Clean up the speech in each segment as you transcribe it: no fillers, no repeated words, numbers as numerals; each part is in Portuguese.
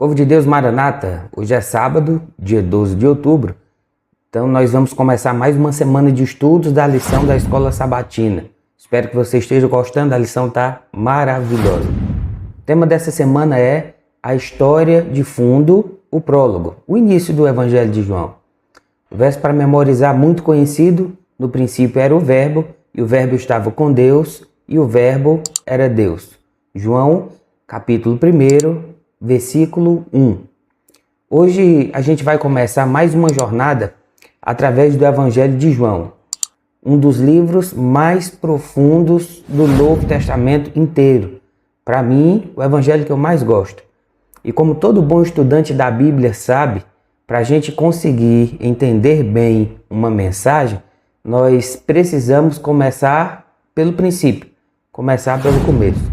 Povo de Deus, Maranata, hoje é sábado, dia 12 de outubro, então nós vamos começar mais uma semana de estudos da lição da Escola Sabatina. Espero que você esteja gostando, a lição está maravilhosa. O tema dessa semana é a história de fundo, o prólogo, o início do Evangelho de João. O verso para memorizar muito conhecido, no princípio era o Verbo, e o Verbo estava com Deus, e o Verbo era Deus. João, capítulo 1, versículo 1. Hoje a gente vai começar mais uma jornada através do Evangelho de João, um dos livros mais profundos do Novo Testamento inteiro. Para mim, o Evangelho que eu mais gosto. E como todo bom estudante da Bíblia sabe, para a gente conseguir entender bem uma mensagem, nós precisamos começar pelo princípio, começar pelo começo.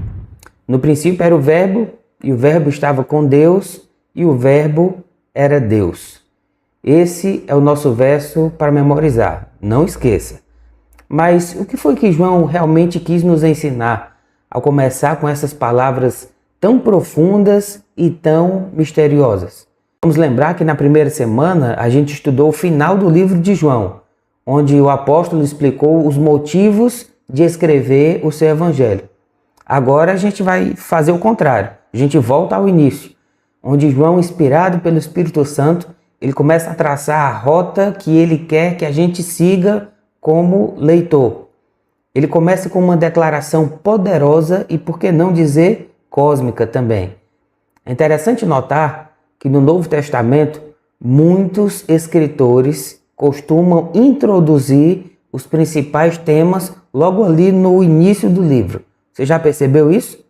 No princípio era o Verbo, e o Verbo estava com Deus, e o Verbo era Deus. Esse é o nosso verso para memorizar, não esqueça. Mas o que foi que João realmente quis nos ensinar ao começar com essas palavras tão profundas e tão misteriosas? Vamos lembrar que na primeira semana a gente estudou o final do livro de João, onde o apóstolo explicou os motivos de escrever o seu evangelho. Agora a gente vai fazer o contrário. A gente volta ao início, onde João, inspirado pelo Espírito Santo, ele começa a traçar a rota que ele quer que a gente siga como leitor. Ele começa com uma declaração poderosa e, por que não dizer, cósmica também. É interessante notar que no Novo Testamento, muitos escritores costumam introduzir os principais temas logo ali no início do livro. Você já percebeu isso?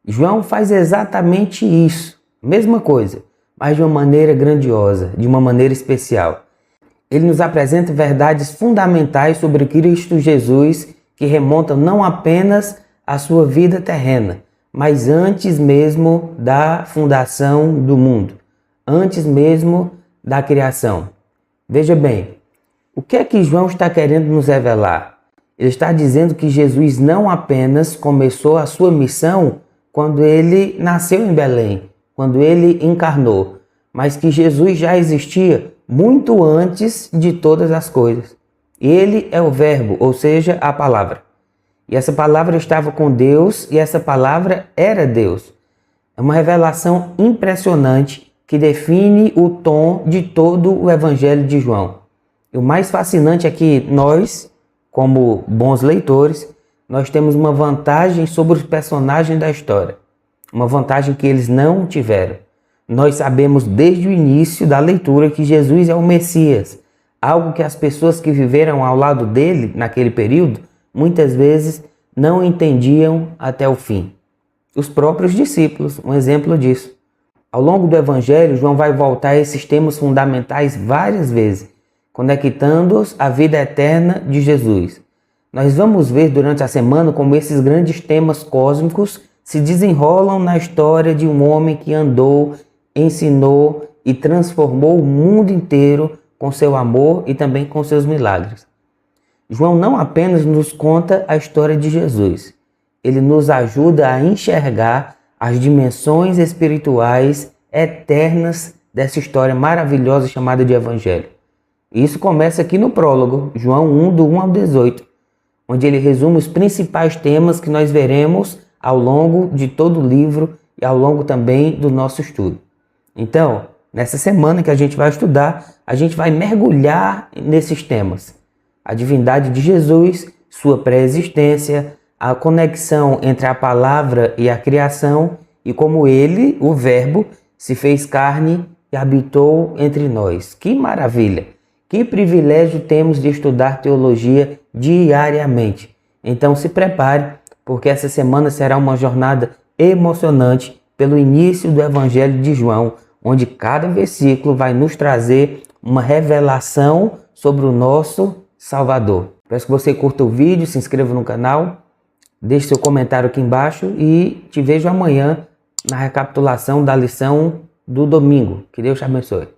João faz exatamente isso, mesma coisa, mas de uma maneira grandiosa, de uma maneira especial. Ele nos apresenta verdades fundamentais sobre Cristo Jesus que remontam não apenas à sua vida terrena, mas antes mesmo da fundação do mundo, antes mesmo da criação. Veja bem, o que é que João está querendo nos revelar? Ele está dizendo que Jesus não apenas começou a sua missão quando ele nasceu em Belém, quando ele encarnou, mas que Jesus já existia muito antes de todas as coisas. Ele é o Verbo, ou seja, a palavra. E essa palavra estava com Deus e essa palavra era Deus. É uma revelação impressionante que define o tom de todo o Evangelho de João. E o mais fascinante é que nós, como bons leitores, nós temos uma vantagem sobre os personagens da história. Uma vantagem que eles não tiveram. Nós sabemos desde o início da leitura que Jesus é o Messias. Algo que as pessoas que viveram ao lado dele naquele período, muitas vezes não entendiam até o fim. Os próprios discípulos, um exemplo disso. Ao longo do Evangelho, João vai voltar a esses temas fundamentais várias vezes, conectando-os à vida eterna de Jesus. Nós vamos ver durante a semana como esses grandes temas cósmicos se desenrolam na história de um homem que andou, ensinou e transformou o mundo inteiro com seu amor e também com seus milagres. João não apenas nos conta a história de Jesus, ele nos ajuda a enxergar as dimensões espirituais eternas dessa história maravilhosa chamada de Evangelho. Isso começa aqui no prólogo, João 1, do 1 ao 18. Onde ele resume os principais temas que nós veremos ao longo de todo o livro e ao longo também do nosso estudo. Então, nessa semana que a gente vai estudar, a gente vai mergulhar nesses temas. A divindade de Jesus, sua pré-existência, a conexão entre a palavra e a criação e como ele, o Verbo, se fez carne e habitou entre nós. Que maravilha! Que privilégio temos de estudar teologia diariamente. Então se prepare, porque essa semana será uma jornada emocionante pelo início do Evangelho de João, onde cada versículo vai nos trazer uma revelação sobre o nosso Salvador. Peço que você curta o vídeo, se inscreva no canal, deixe seu comentário aqui embaixo e te vejo amanhã na recapitulação da lição do domingo. Que Deus te abençoe.